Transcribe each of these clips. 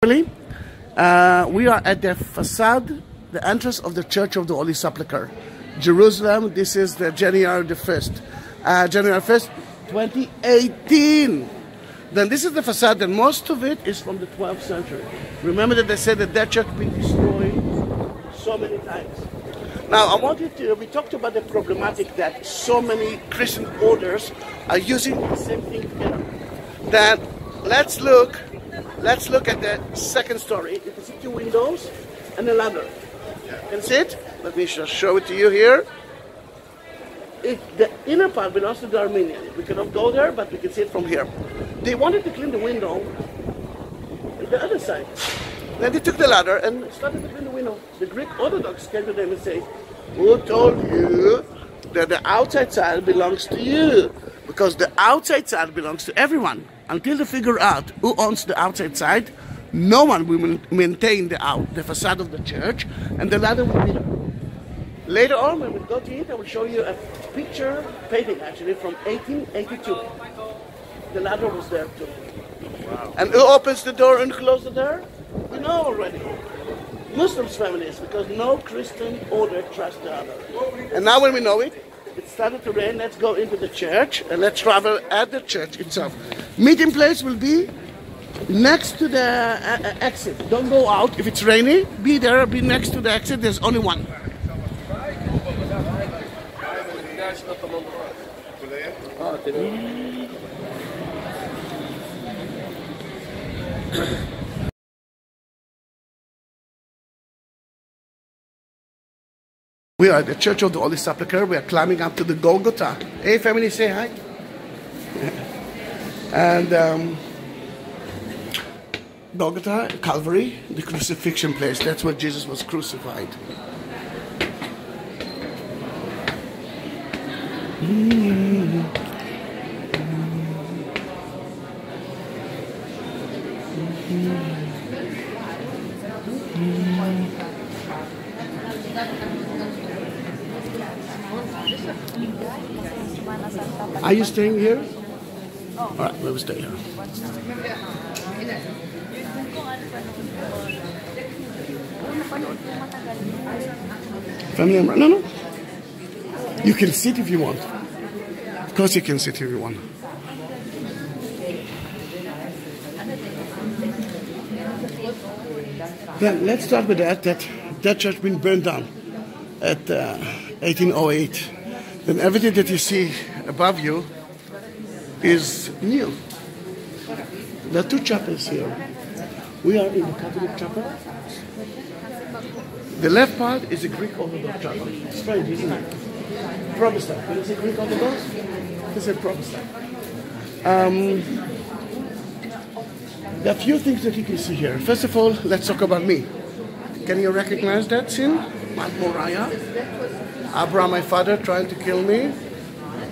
We are at the facade, the entrance of the Church of the Holy Sepulchre, Jerusalem. This is the January 1st, 2018. Then this is the facade, and most of it is from the 12th century. Remember that they said that church been destroyed so many times. Now I want you to, we talked about the problematic that so many Christian orders are using the same thing together. Then let's look at the second story. You can see two windows and a ladder. Can you see it? Let me just show it to you here. The inner part belongs to the Armenian. We cannot go there, but we can see it from here. They wanted to clean the window on the other side. Then they took the ladder and started to clean the window. The Greek Orthodox came to them and said, "Who told you that the outside side belongs to you?" Because the outside side belongs to everyone. Until they figure out who owns the outside side, no one will maintain the facade of the church, and the ladder will be there. Later on, when we go to it, I will show you a picture, painting actually, from 1882. The ladder was there too. Wow. And who opens the door and closes the door? We know already. Muslims families, because no Christian order trusts the other. And now when we know it, it started to rain. Let's go into the church and let's travel at the church itself. Meeting place will be next to the exit. Don't go out if it's rainy. Be there, be next to the exit. There's only one. We are at the Church of the Holy Sepulchre. We are climbing up to the Golgotha. Hey, family, say hi. And Golgotha, Calvary, the crucifixion place. That's where Jesus was crucified. Are you staying here? All right, we will stay here. Family member? No. You can sit if you want. Of course you can sit if you want. Then let's start with that church been burned down at 1808. Then everything that you see above you is new. There are two chapels here. We are in the Catholic chapel. The left part is a Greek Orthodox chapel. It's strange, isn't it? Protestant. When you say Greek Orthodox, it's a Protestant. There are a few things that you can see here. First of all, let's talk about me. Can you recognize that scene? My Moriah. Abraham, my father, trying to kill me.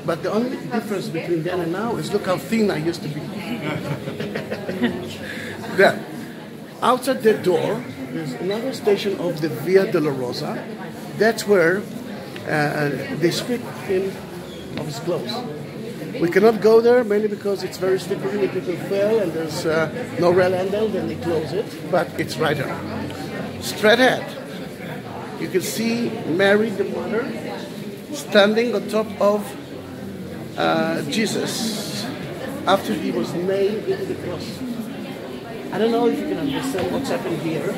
But the only difference between then and now is look how thin I used to be. Then, outside the door, there's another station of the Via Dolorosa. That's where they stripped him of his clothes. We cannot go there mainly because it's very slippery. People fell and there's no rail handle, then they close it. But it's right there. Straight ahead, you can see Mary, the mother, standing on top of Jesus after he was nailed into the cross. I don't know if you can understand what's happened here.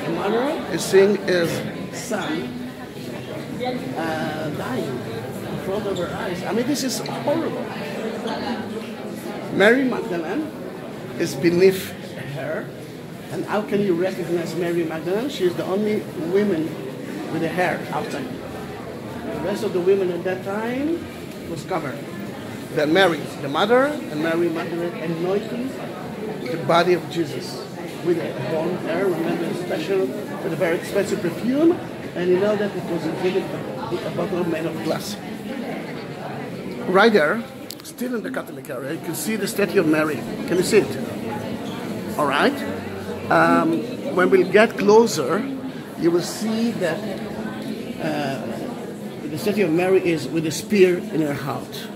The mother is seeing his son dying in front of her eyes. I mean, this is horrible. Mary Magdalene is beneath her. And how can you recognize Mary Magdalene? She is the only woman with the hair outside. The rest of the women at that time was covered. Then Mary, the mother, and Mary Magdalene anointing the body of Jesus with a blonde hair. Remember, special with a very expensive perfume, and you know that it was given with a bottle made of glass. Right there, still in the Catholic area, you can see the statue of Mary. Can you see it? All right. When we get closer, you will see that the statue of Mary is with a spear in her heart.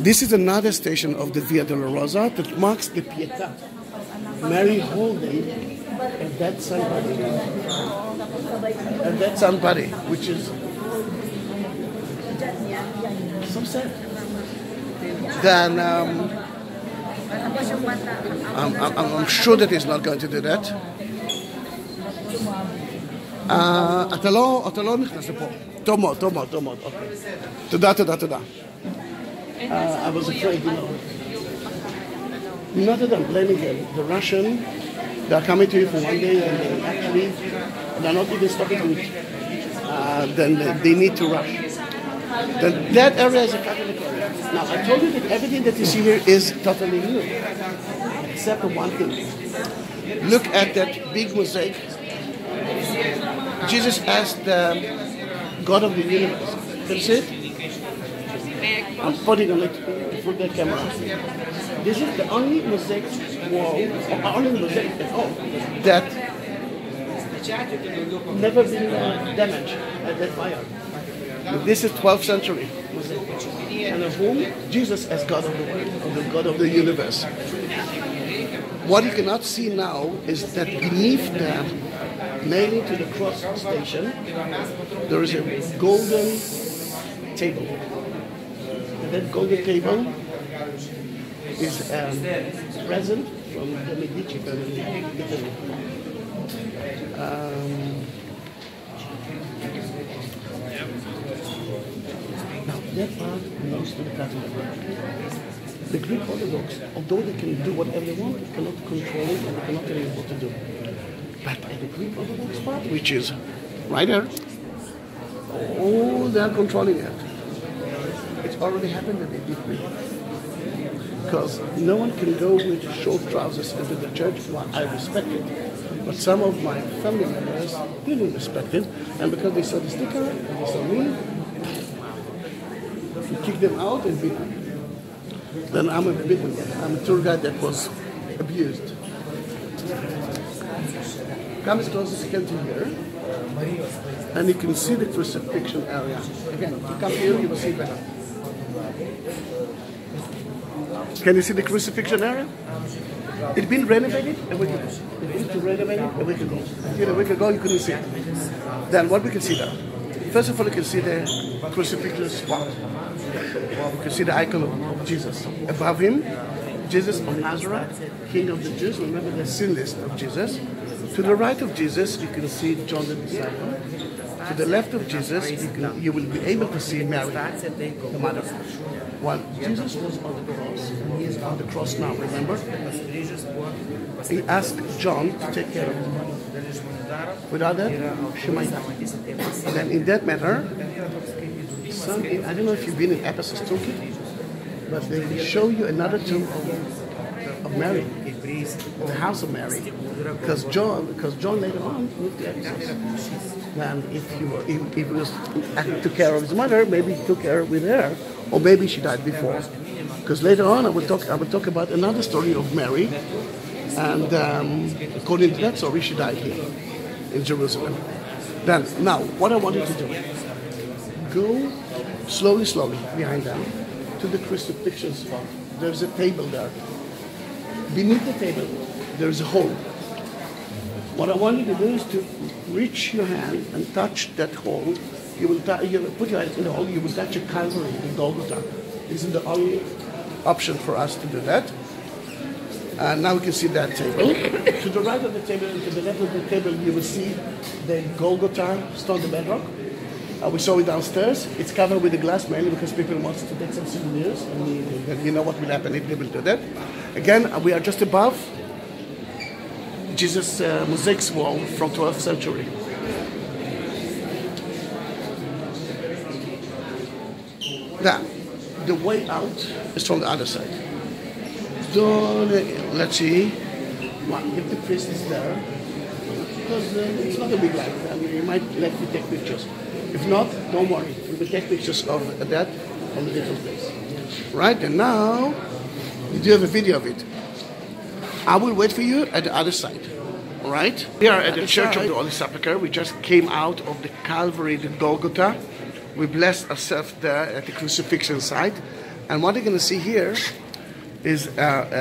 This is another station of the Via Dolorosa that marks the Pietà. Mary holding a dead somebody. A dead somebody, which is so sad. Then I'm sure that he's not going to do that. אתה לא נכנס לפה. טוב מאוד. תודה. I was afraid, Not that I'm blaming them. The Russian, they are coming to you for one day and they actually, they're not even stopping to eat. Then they need to rush. Then that area is a Catholic area. Now, I told you that everything that you see here is totally new, except for one thing. Look at that big mosaic. Jesus asked the God of the universe. Can you see it? I'm putting on it for the camera. This is the only mosaic wall, or only mosaic at all, that never been damaged at that fire. This is 12th century mosaic, and of whom Jesus as God of the world, or the God of the universe. What you cannot see now is that beneath the nailing to the cross station, there is a golden table. And that golden table is a present from the Medici family in Italy. Now, that part belongs to the Catholic Church. The Greek Orthodox, although they can do whatever they want, they cannot control it and they cannot tell you what to do. But the Greek Orthodox part, which is right there, they are controlling it. It's already happened that they did me. Because no one can go with short trousers into the church. Well, I respect it. But some of my family members didn't respect it. And because they saw the sticker and they saw me, we kicked them out and beat them. Then I'm a bitten guy. I'm a tour guide that was abused. Come as close as you can to here. And you can see the crucifixion area. Again, if you come here, you will see better. Can you see the crucifixion area? It's been renovated a week ago. It used to renovate it a week ago. Until a week ago, you couldn't see it. Then what we can see there? First of all, you can see the crucifixion spot. You can see the icon of Jesus. Above him, Jesus of Nazareth, King of the Jews. Remember the sin list of Jesus. To the right of Jesus, you can see John the disciple. To the left of Jesus, you will be able to see Mary, the mother. While Jesus was on the cross, and he is on the cross now, remember? He asked John to take care of his mother. Without that, she might die. And then in that matter, I don't know if you've been in Ephesus, Turkey, but they will show you another tomb of Mary, the house of Mary, because John later on moved to Ephesus. And if he was took care of his mother, maybe he took care with her, or maybe she died before. Because later on, I will talk about another story of Mary, and according to that story, she died here in Jerusalem. Then, now, what I wanted to do, go slowly behind them to the crucifixion spot. There's a table there. Beneath the table, there's a hole. What I want you to do is to reach your hand and touch that hole. You will put your hand in the hole, you will touch a Calvary, the Golgotha. This is the only option for us to do that. And now we can see that table. To the right of the table and to the left of the table, you will see the Golgotha stone, the bedrock. We saw it downstairs. It's covered with the glass mainly because people want to take some souvenirs. And you know what will happen if they will do that. Again, we are just above Jesus' mosaics wall from 12th century. Now, the way out is from the other side. Let's see. Well, if the priest is there, because it's not a big light, I mean, you might let me take pictures. If not, don't worry. We will take pictures of that on the different place. Right, and now you do have a video of it. I will wait for you at the other side. All right? We are at the Church of the Holy Sepulchre. We just came out of the Calvary, the Golgotha. We blessed ourselves there at the crucifixion site. And what you're going to see here is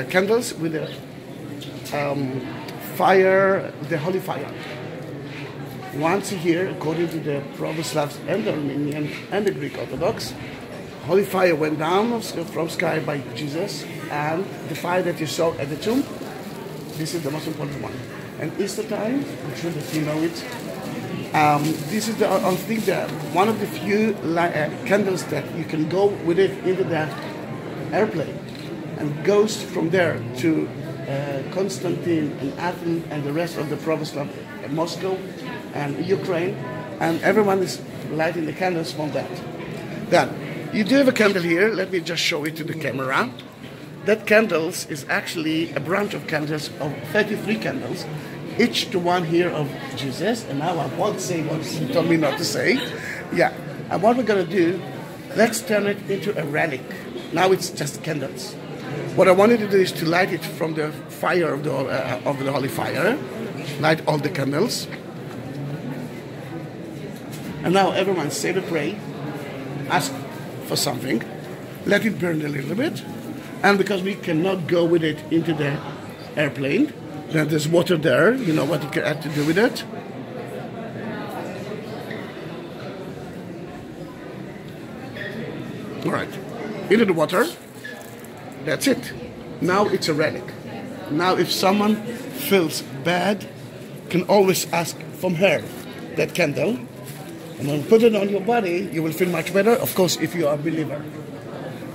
candles with a fire, the holy fire. Once a year, according to the Pravoslavs and the Armenian and the Greek Orthodox, holy fire went down from sky by Jesus, and the fire that you saw at the tomb, this is the most important one. And Easter time, I'm sure that you know it, this is the, I think, one of the few candles that you can go with it into the airplane and goes from there to Constantine and Athens and the rest of the Pravoslav, Moscow and Ukraine, and everyone is lighting the candles from that. Then, you do have a candle here. Let me just show it to the camera. That candles is actually a branch of candles of 33 candles, each the one here of Jesus. And now I won't say what he told me not to say. Yeah. And what we're going to do, let's turn it into a relic. Now it's just candles. What I wanted to do is to light it from the fire of the holy fire. Light all the candles. And now everyone say the prayer. Ask for something. Let it burn a little bit. And because we cannot go with it into the airplane, then there's water there. You know what you can have to do with it. All right. Into the water. That's it. Now it's a relic. Now if someone feels bad, can always ask from her that candle. And when you put it on your body, you will feel much better, of course, if you are a believer.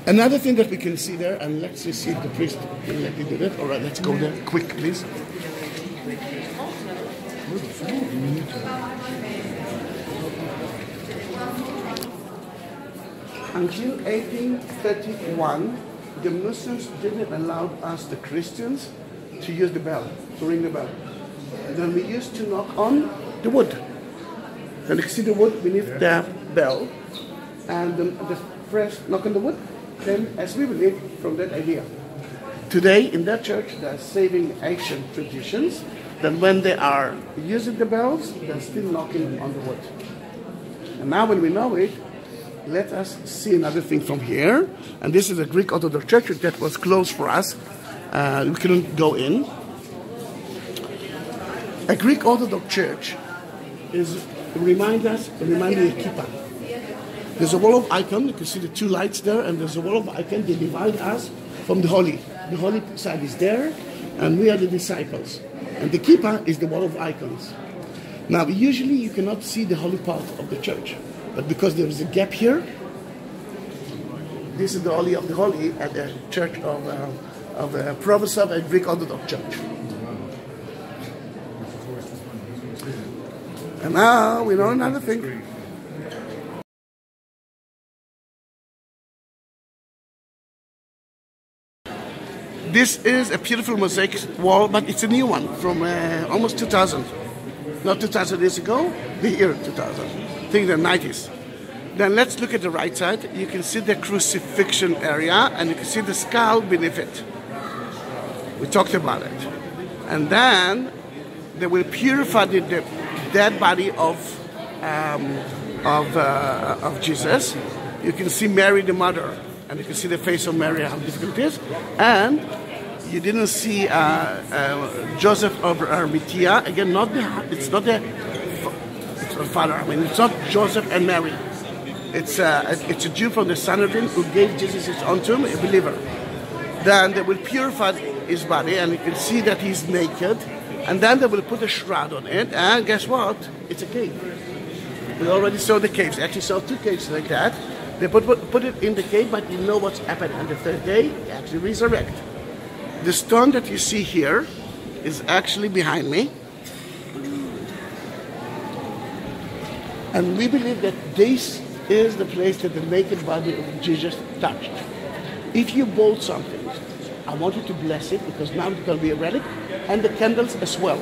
Another thing that we can see there, and let's just see if the priest will let me do that. All right, let's go there. Quick, please. Until 1831, the Muslims didn't allow us, the Christians, to use the bell, to ring the bell. And then we used to knock on the wood. Then you can see the wood beneath the bell, and the first knock on the wood came, as we believe, from that idea. Today, in that church, they're saving ancient traditions, that when they are using the bells, they're still knocking on the wood. And now when we know it, let us see another thing from here. And this is a Greek Orthodox church that was closed for us. We couldn't go in. A Greek Orthodox church is remind me of Kippah. There's a wall of icon. You can see the two lights there, and there's a wall of icon. They divide us from the holy. The holy side is there, and we are the disciples. And the Kippah is the wall of icons. Now, usually you cannot see the holy part of the church, but because there is a gap here, this is the Holy of the Holy at the church of Pravoslav and Greek Orthodox Church. And now we know another thing. This is a beautiful mosaic wall, but it's a new one from almost 2000. Not 2000 years ago, the year 2000. I think the 90s. Then let's look at the right side. You can see the crucifixion area, and you can see the skull beneath it. We talked about it. And then they will purify the dead body of Jesus. You can see Mary the mother, and you can see the face of Mary, how difficult it is. And you didn't see Joseph of Arimathea. Again, it's not the father. I mean, it's not Joseph and Mary. It's a Jew from the Sanhedrin who gave Jesus his own tomb, a believer. Then they will purify his body, and you can see that he's naked. And then they will put a shroud on it, and guess what? It's a cave. We already saw the caves. Actually saw two caves like that. They put it in the cave, but you know what's happened. On the third day, they actually resurrect. The stone that you see here is actually behind me. And we believe that this is the place that the naked body of Jesus touched. If you bought something, I want you to bless it, because now it's going to be a relic, and the candles as well.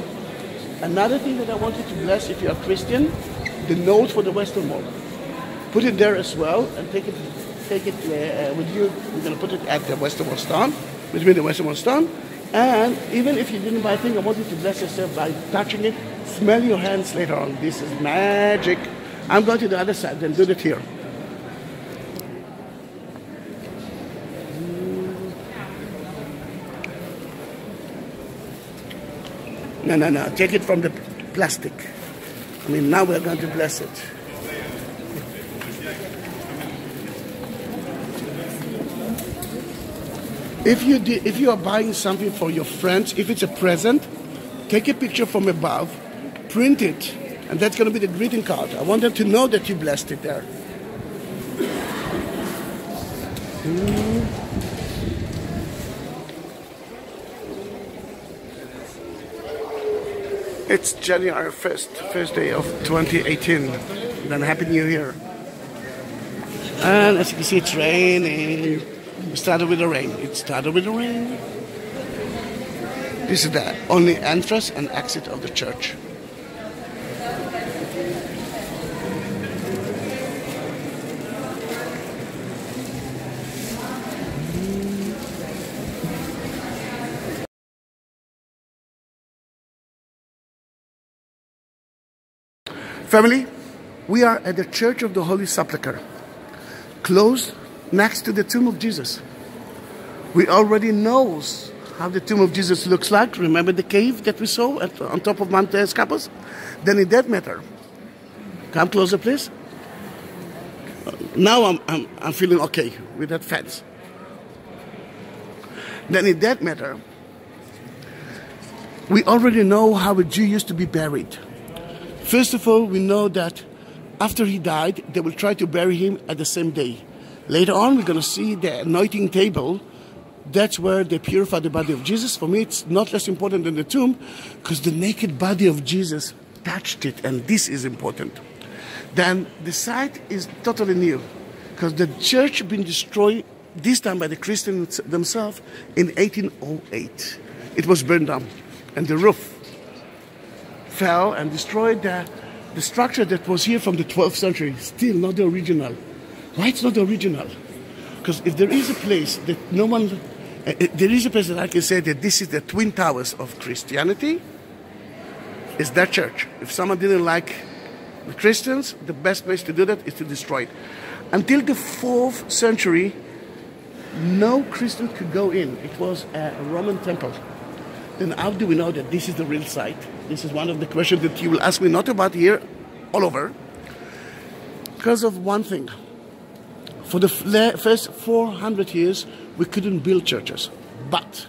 Another thing that I want you to bless, if you're a Christian, the note for the Western Wall. Put it there as well, and take it with you. We're going to put it at the Western Wall stone, between the Western Wall stone. And even if you didn't buy a thing, I want you to bless yourself by touching it. Smell your hands later on. This is magic. I'm going to the other side, then do it here. No, no, no. Take it from the plastic. I mean, now we're going to bless it. If you are buying something for your friends, if it's a present, take a picture from above, print it, and that's going to be the greeting card. I want them to know that you blessed it there. It's January 1st, first day of 2018. Then Happy New Year. And as you can see, it's raining. It started with the rain. It started with the rain. This is the only entrance and exit of the church. Family, we are at the Church of the Holy Sepulchre, close next to the tomb of Jesus. We already know how the tomb of Jesus looks like. Remember the cave that we saw on top of Mount Scapus? Then in that matter, come closer please. Now I'm feeling okay with that fence. Then in that matter, we already know how a Jew used to be buried. First of all, we know that after he died, they will try to bury him at the same day. Later on, we're going to see the anointing table. That's where they purify the body of Jesus. For me, it's not less important than the tomb, because the naked body of Jesus touched it, and this is important. Then the site is totally new, because the church had been destroyed, this time by the Christians themselves, in 1808. It was burned down, and the roof fell and destroyed the structure that was here from the 12th century. Still not the original. Why it's not the original? Because if there is a place that no one, there is a place that I can say that this is the twin towers of Christianity, is that church. If someone didn't like the Christians, the best place to do that is to destroy it. Until the 4th century, no Christian could go in. It was a Roman temple. Then how do we know that this is the real site? This is one of the questions that you will ask me, not about here, all over. Because of one thing. For the first 400 years, we couldn't build churches. But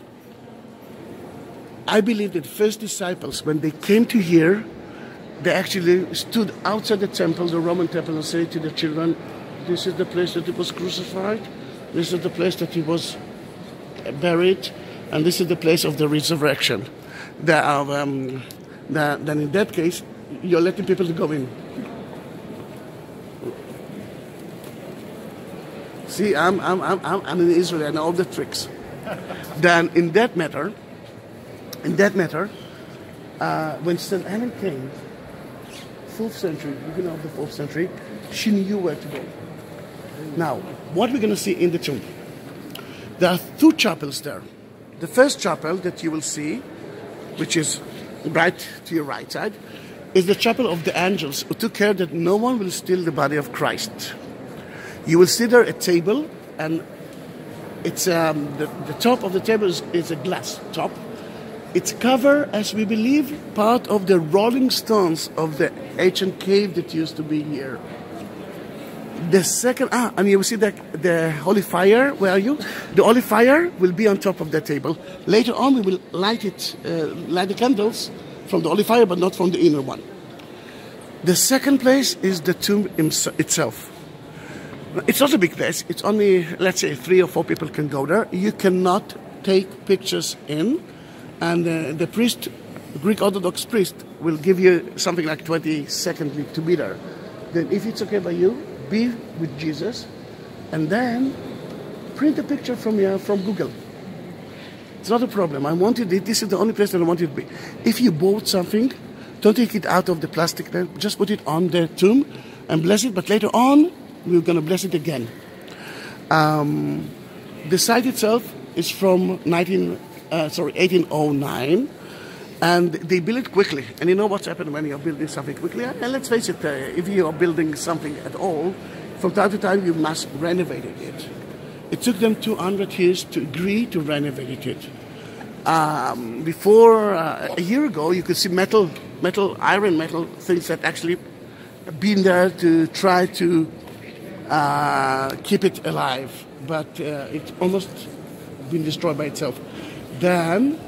I believe that the first disciples, when they came to here, they actually stood outside the temple, the Roman temple, and said to the children, this is the place that he was crucified, this is the place that he was buried, and this is the place of the resurrection. Then in that case, you're letting people to go in. See, I'm in Israel, I know all the tricks. Then in that matter, when St. Anne came, 4th century, beginning of the 4th century, she knew where to go. Now, what we're going to see in the tomb, there are 2 chapels there. The first chapel that you will see, which is right to your right side, is the chapel of the angels who took care that no one will steal the body of Christ. You will see there a table, and it's the top of the table is a glass top. It's covered, as we believe, part of the rolling stones of the ancient cave that used to be here. The second, and you will see the holy fire. Where are you? The holy fire will be on top of the table. Later on, we will light the candles from the holy fire, but not from the inner one. The second place is the tomb itself. It's not a big place. It's only, let's say, 3 or 4 people can go there. You cannot take pictures in, and the priest, Greek Orthodox priest, will give you something like 20 seconds to be there. Then, if it's okay by you, be with Jesus, and then print a picture from Google. It's not a problem. This is the only place that I want you to be. If you bought something, don't take it out of the plastic. Just put it on the tomb and bless it. But later on, we're going to bless it again. The site itself is from 1809, and they built it quickly. And you know what's happened when you're building something quickly? And let's face it, if you are building something at all, from time to time you must renovate it. It took them 200 years to agree to renovate it. Before a year ago, you could see iron metal things that actually been there to try to keep it alive, but it's almost been destroyed by itself. Then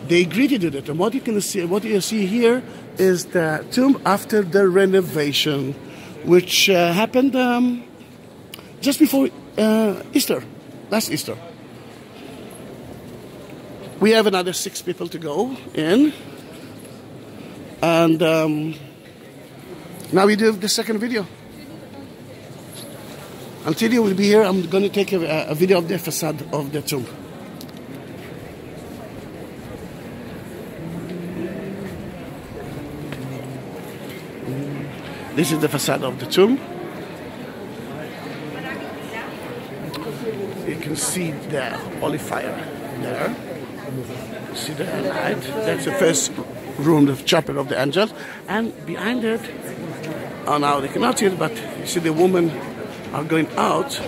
they agreed to do that, and what you see here is the tomb after the renovation, which happened just before Easter, last Easter. We have another 6 people to go in, and now we do the second video. Until you will be here, I'm going to take a video of the facade of the tomb. This is the facade of the tomb. You can see the holy fire there. See the light? That's the first room, the chapel of the angels. And behind it, oh now they cannot see it, but you see the woman are going out,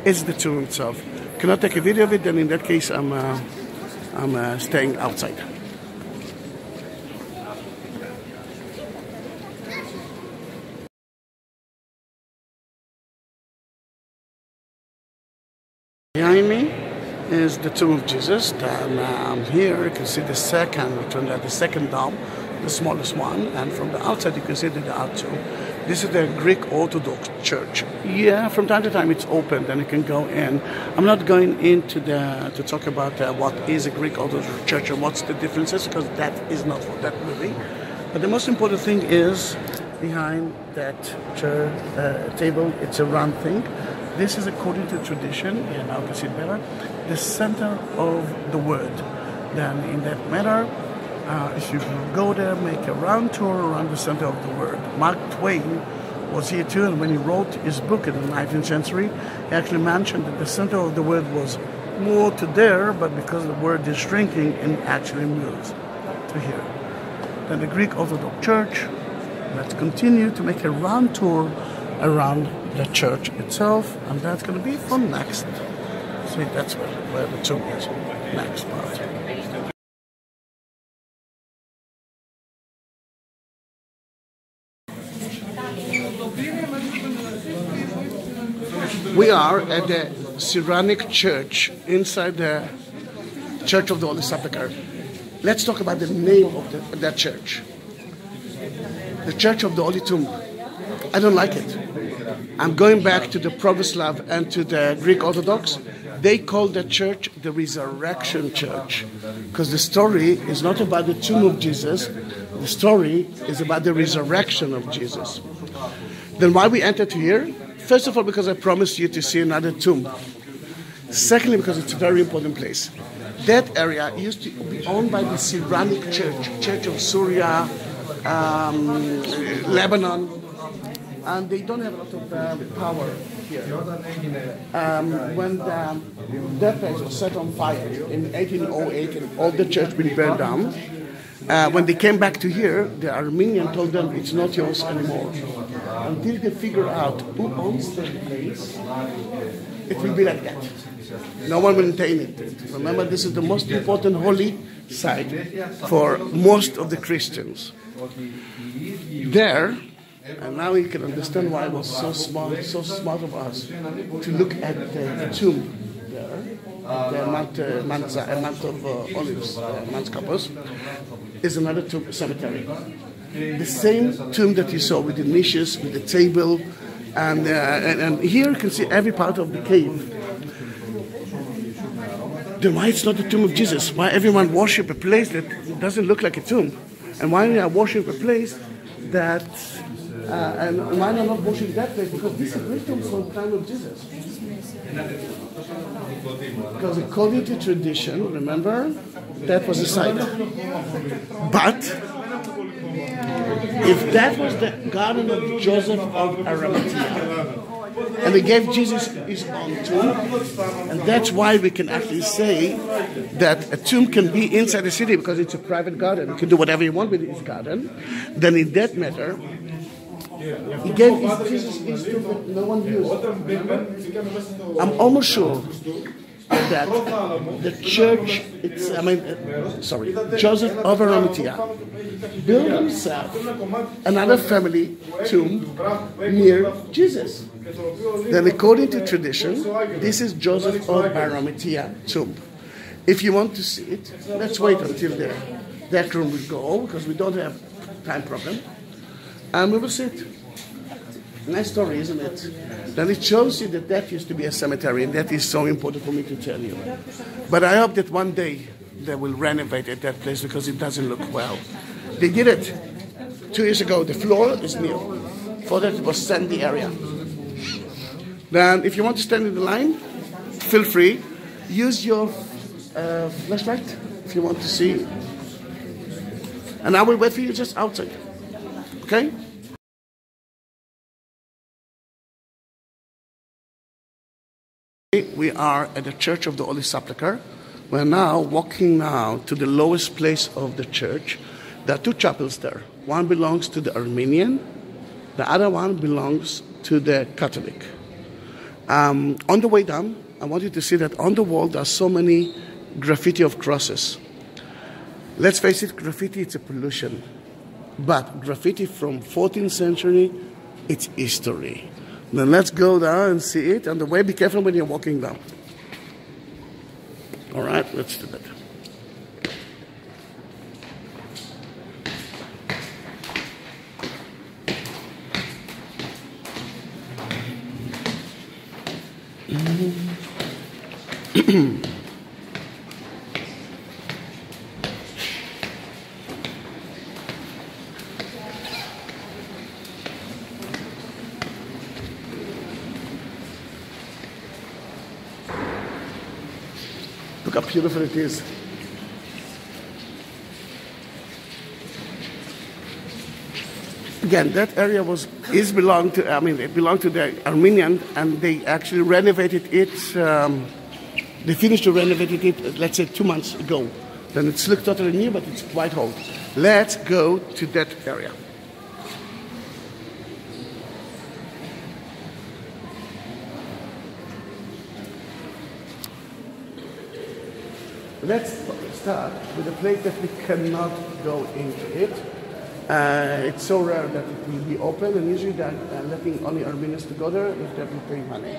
is the tomb itself. Cannot take a video of it, then in that case I'm staying outside. Behind me is the tomb of Jesus. And here you can see the second dome, the smallest one, and from the outside you can see the outer tomb. This is the Greek Orthodox Church. Yeah, from time to time it's open, and you can go in. I'm not going into to talk about what is a Greek Orthodox Church and what's the differences, because that is not for that movie. But the most important thing is behind that chair table. It's a round thing. This is according to tradition. Yeah, now you can see it better. The center of the word. Then in that matter, if you go there, make a round tour around the center of the word. Mark Twain was here too, and when he wrote his book in the 19th century, he actually mentioned that the center of the word was more to there, but because the word is shrinking, it actually moves to here. Then the Greek Orthodox Church. Let's continue to make a round tour around the church itself, and that's going to be for next. See, that's where the tomb is. Next part. We are at the Syrianic church inside the Church of the Holy Sepulchre. Let's talk about the name of that church. The Church of the Holy Tomb. I don't like it. I'm going back to the Pravoslav and to the Greek Orthodox. They call that church the Resurrection Church, because the story is not about the tomb of Jesus. The story is about the resurrection of Jesus. Then why we entered here? First of all, because I promised you to see another tomb. Secondly, because it's a very important place. That area used to be owned by the Syrianic Church, Church of Syria, Lebanon, and they don't have a lot of power here. When that place was set on fire in 1808 and all the church been burned down, when they came back to here, the Armenian told them it's not yours anymore. Until they figure out who owns the place, it will be like that. No one will maintain it. Remember, this is the most important holy site for most of the Christians. There, and now you can understand why it was so smart of us to look at the tomb there, the Mount of Olives, Mount Capos, is another tomb cemetery. The same tomb that you saw with the niches, with the table, and here you can see every part of the cave. Then why it's not the tomb of Jesus? Why everyone worship a place that doesn't look like a tomb? And why they are worship a place that, and why they are not worship that place? Because this is written from the time of Jesus. Because according to tradition, remember, that was the site. But if that was the garden of Joseph of Arimathea, and they gave Jesus his own tomb, and that's why we can actually say that a tomb can be inside the city because it's a private garden. You can do whatever you want with his garden. Then in that matter, he gave Jesus his tomb that no one used. I'm almost sure that the church, Joseph of Arimathea built himself another family tomb near Jesus. Then according to tradition, this is Joseph of Arimathea tomb. If you want to see it, let's wait until that room will go, because we don't have time problem. And we will see it. Nice story, isn't it? Then it shows you that used to be a cemetery, and that is so important for me to tell you. But I hope that one day they will renovate that place, because it doesn't look well. They did it 2 years ago. The floor is new. For that it was sandy area. Then if you want to stand in the line, feel free. Use your flashlight if you want to see. And I will wait for you just outside. Okay? We are at the Church of the Holy Sepulchre. We're now walking to the lowest place of the church. There are two chapels there. One belongs to the Armenian. The other one belongs to the Catholic. On the way down, I want you to see that on the wall there are so many graffiti of crosses. Let's face it, graffiti, it's a pollution. But graffiti from 14th century, it's history. Then let's go down and see it. On the way, be careful when you're walking down. All right, let's do that. Look how beautiful it is. Again, that area it belonged to the Armenian, and they actually renovated it. They finished to renovate it, let's say 2 months ago. Then it's looked totally new, but it's quite old. Let's go to that area. Let's start with a place that we cannot go into it. It's so rare that it will be open, and usually they're letting only Armenians to go there if they're paying money.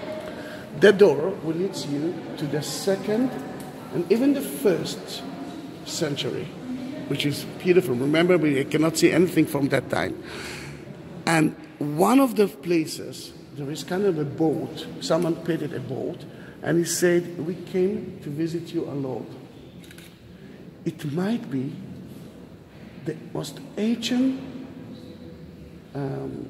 The door will lead you to the 2nd and even the 1st century, which is beautiful. Remember, we cannot see anything from that time. And one of the places, there is kind of a boat. Someone painted a boat, and he said, "We came to visit you, our Lord." It might be the most ancient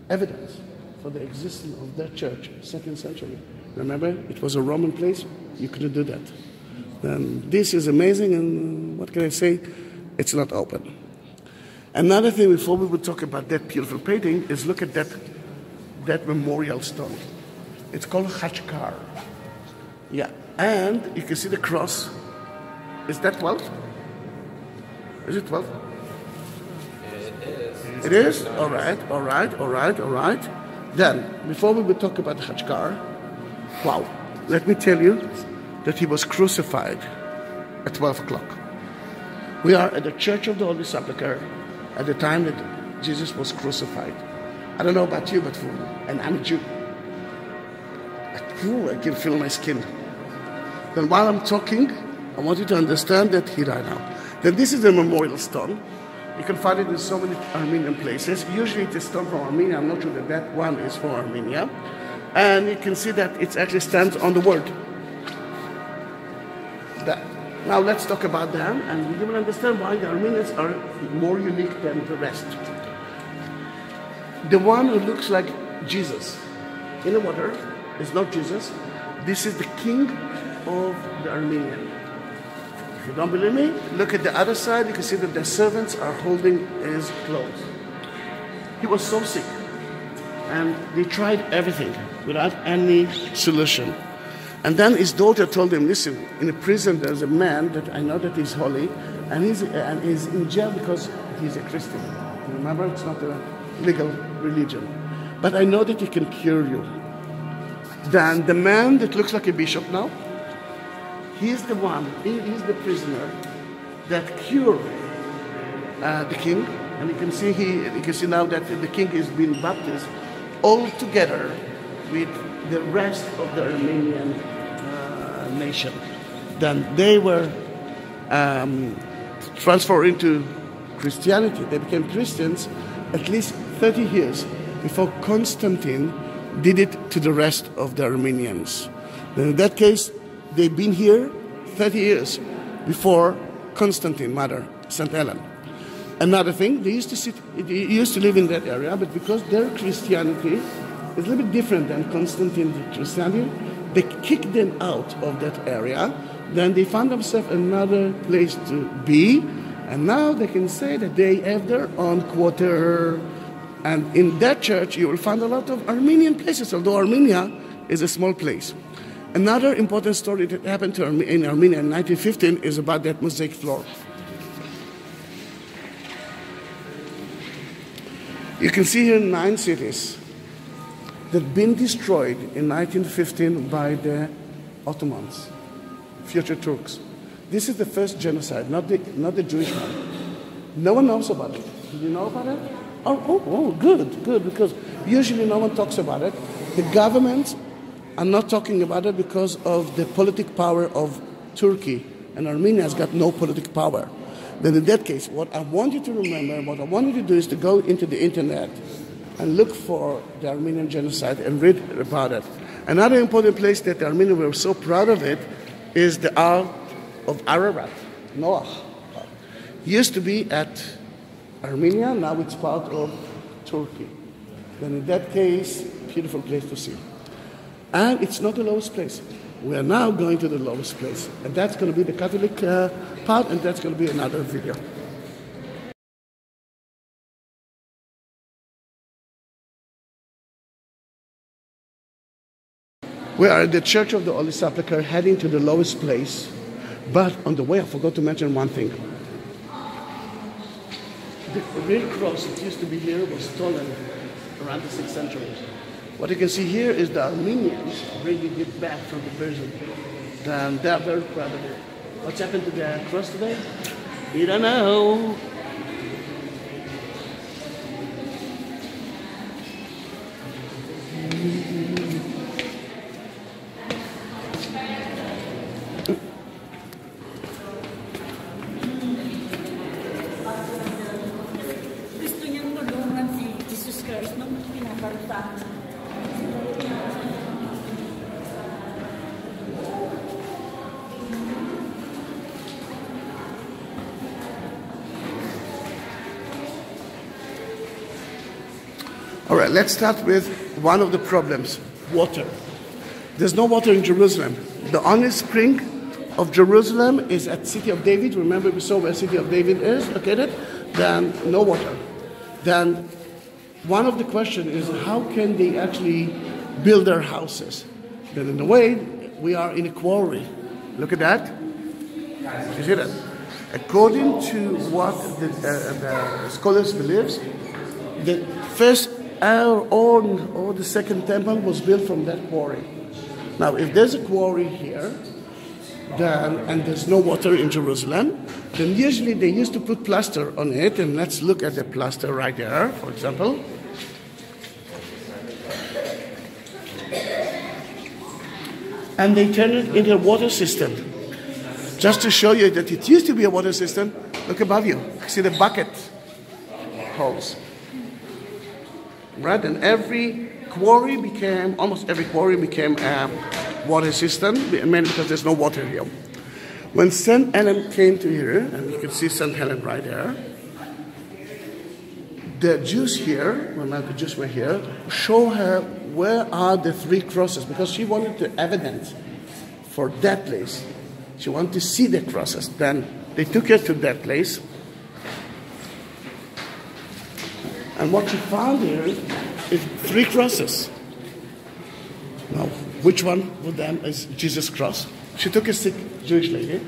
evidence for the existence of that church, 2nd century. Remember, it was a Roman place. You couldn't do that. This is amazing, and what can I say? It's not open. Another thing, before we will talk about that beautiful painting, is look at that memorial stone. It's called Hachkar. Yeah, and you can see the cross. Is that 12? Is it 12? It is? All right. Then, before we will talk about the Hachkar, wow, let me tell you that he was crucified at 12 o'clock. We are at the Church of the Holy Sepulchre at the time that Jesus was crucified. I don't know about you, and I'm a Jew. I can feel my skin. Then while I'm talking, I want you to understand that he died now. Then this is a memorial stone. You can find it in so many Armenian places. Usually it is stone from Armenia. I'm not sure that one is from Armenia. And you can see that it actually stands on the word. That. Now let's talk about them, and you will understand why the Armenians are more unique than the rest. The one who looks like Jesus in the water is not Jesus. This is the king of the Armenian. If you don't believe me, look at the other side. You can see that the servants are holding his clothes. He was so sick, and they tried everything without any solution. And then his daughter told him, "Listen, in a prison there's a man that I know that he's holy, and he's in jail because he's a Christian. Remember, it's not a legal religion. But I know that he can cure you." Then the man that looks like a bishop now, He's the one, he's the prisoner that cured the king. And you can see now that the king is being baptized all together with the rest of the Armenian nation. Then they were transferred into Christianity. They became Christians at least 30 years before Constantine did it to the rest of the Armenians. Then in that case, they've been here 30 years before Constantine, mother, St. Helen. Another thing, they used to live in that area, but because their Christianity is a little bit different than Constantine's Christianity, they kicked them out of that area. Then they found themselves another place to be, and now they can say that they have their own quarter. And in that church, you will find a lot of Armenian places, although Armenia is a small place. Another important story that happened in Armenia in 1915 is about that mosaic floor. You can see here 9 cities that have been destroyed in 1915 by the Ottomans, future Turks. This is the first genocide, not the Jewish one. No one knows about it. Did you know about it? Oh, good, because usually no one talks about it. The governments are not talking about it because of the political power of Turkey, and Armenia has got no political power. Then in that case, what I want you to remember, what I want you to do is to go into the internet and look for the Armenian genocide and read about it. Another important place that the Armenians were so proud of it is the Isle of Ararat, Noah. It used to be at Armenia, now it's part of Turkey. Then in that case, beautiful place to see. And it's not the lowest place. We are now going to the lowest place. And that's going to be the Catholic part, and that's going to be another video. We are at the Church of the Holy Sepulchre, heading to the lowest place. But on the way, I forgot to mention one thing. The real cross that used to be here was stolen around the 6th century. What you can see here is the Armenians bringing it back from the prison. And they are very proud of it. What's happened to the cross today? We don't know. All right, let's start with one of the problems, water. There's no water in Jerusalem. The only spring of Jerusalem is at City of David. Remember we saw where City of David is located? Then no water. Then one of the questions is how can they actually build their houses? Then in a way, we are in a quarry. Look at that. You see that? According to what the scholars believe, the first or the second temple was built from that quarry. Now, if there's a quarry here, and there's no water in Jerusalem, then usually they used to put plaster on it, and let's look at the plaster right there, for example. And they turn it into a water system. Just to show you that it used to be a water system, look above you. See the bucket holes. Right, and almost every quarry became a water system, mainly because there's no water here. When St. Helen came to here, and you can see St. Helen right there, the Jews here, when the Jews were here, show her where are the 3 crosses, because she wanted the evidence for that place. She wanted to see the crosses. Then they took her to that place. And what she found here is 3 crosses. Now, which one of them is Jesus' cross? She took a sick Jewish lady,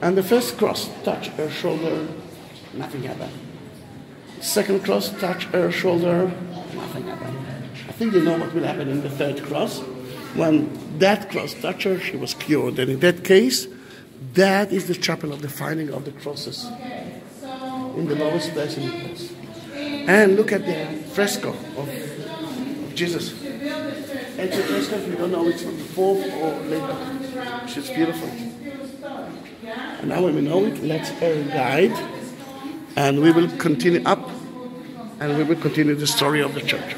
and the first cross touched her shoulder, nothing happened. Second cross touched her shoulder, nothing happened. I think you know what will happen in the 3rd cross. When that cross touched her, she was cured. And in that case, That is the chapel of the finding of the crosses in the lowest place in the cross. And look at the fresco of Jesus. Ancient fresco, we don't know it's from the 4th or later, which is beautiful. And now when we know it, let's guide, and we will continue up, and we will continue the story of the church.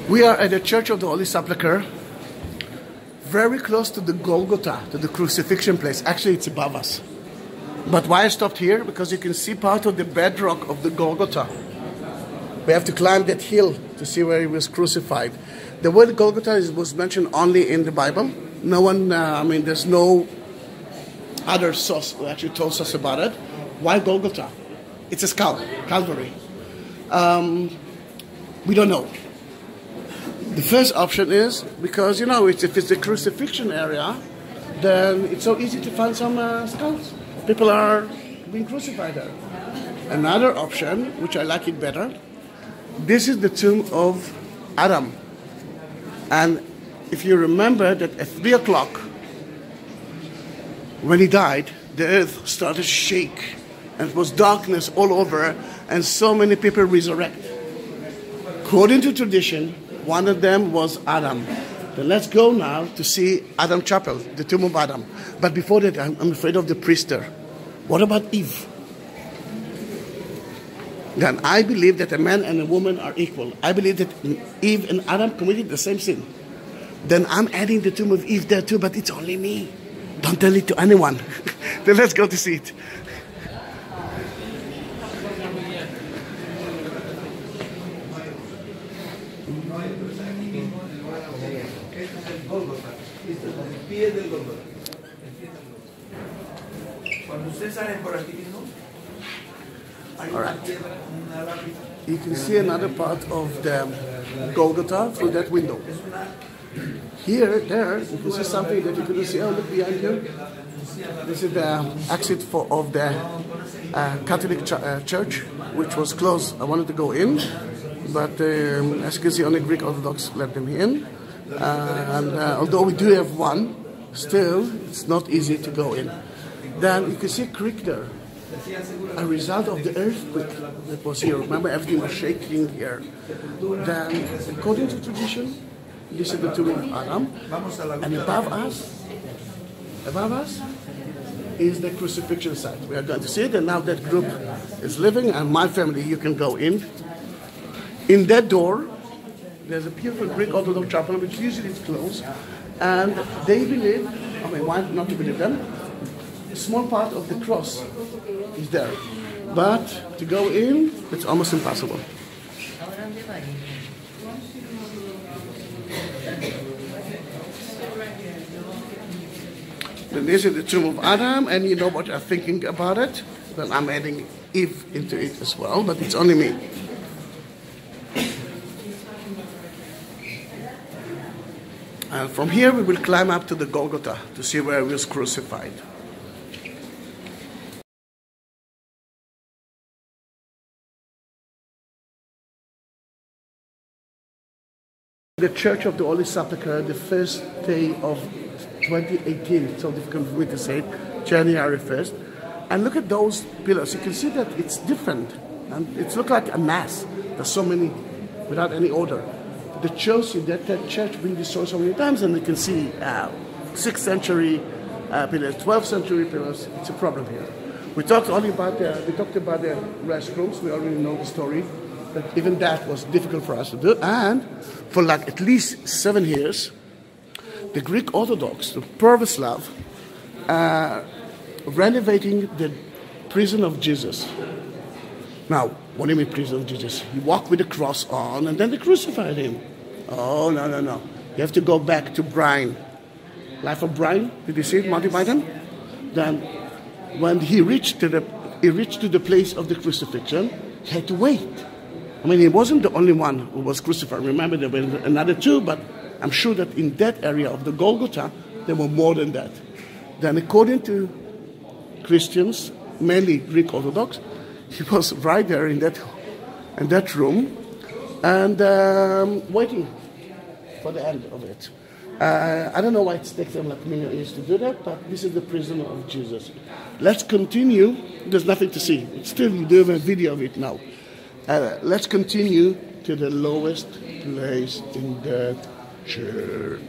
We are at the Church of the Holy Sepulchre, very close to the Golgotha, to the Crucifixion place. Actually, it's above us. But why I stopped here? Because you can see part of the bedrock of the Golgotha. We have to climb that hill to see where he was crucified. The word Golgotha was mentioned only in the Bible. No one, there's no other source who actually tells us about it. Why Golgotha? It's a skull, Calvary. We don't know. The first option is because, if it's the crucifixion area, then it's so easy to find some skulls. People are being crucified there. Another option, which I like it better, this is the tomb of Adam. And if you remember that at 3 o'clock, when he died, the earth started to shake. And it was darkness all over, and so many people resurrected. According to tradition, one of them was Adam. Then let's go now to see Adam Chapel, the tomb of Adam. But before that, I'm afraid of the priest there. What about Eve? Then I believe that a man and a woman are equal. I believe that Eve and Adam committed the same sin. Then I'm adding the tomb of Eve there too, but it's only me. Don't tell it to anyone. Then let's go to see it. All right. You can see another part of the Golgotha through that window. Here, there, you can see something that you couldn't see. Oh, look behind you. This is the exit of the Catholic church, which was closed. I wanted to go in, but as you can see, only Greek Orthodox let them in. Although we do have one, still, it's not easy to go in. Then you can see a creek there, a result of the earthquake that was here. Remember, everything was shaking here. Then, according to tradition, this is the tomb of Adam, and above us is the crucifixion site. We are going to see it, and now that group is living, and my family, you can go in. In that door, there's a beautiful Greek Orthodox chapel, which usually is closed, and they believe, why not to believe them? A small part of the cross is there, but to go in, it's almost impossible. Then this is the tomb of Adam, and you know what I'm thinking about it? Then I'm adding Eve into it as well, but it's only me. And from here we will climb up to the Golgotha to see where he was crucified. The Church of the Holy Sepulchre, the first day of 2018, it's so difficult for me to say it, January 1st. And look at those pillars. You can see that it's different. And it looks like a mass. There's so many, without any order. The church, that church been destroyed so many times, and you can see 6th century pillars, 12th century pillars. It's a problem here. We talked about the restrooms. We already know the story. But even that was difficult for us to do. And for like at least 7 years, the Greek Orthodox, the Pravoslav, renovating the prison of Jesus. Now, what do you mean prison of Jesus? He walked with the cross on, and then they crucified him. Oh, no. You have to go back to Brian. Life of Brian, did you see it, Monty Python? Then, when he reached to the place of the crucifixion, he had to wait. He wasn't the only one who was crucified. Remember, there were another 2, but I'm sure that in that area of the Golgotha, there were more than that. Then, according to Christians, mainly Greek Orthodox, he was right there in that room and waiting for the end of it. I don't know why it takes them like million years to do that, but this is the prison of Jesus. Let's continue. There's nothing to see. It's still, you do have a video of it now. Let's continue to the lowest place in the church.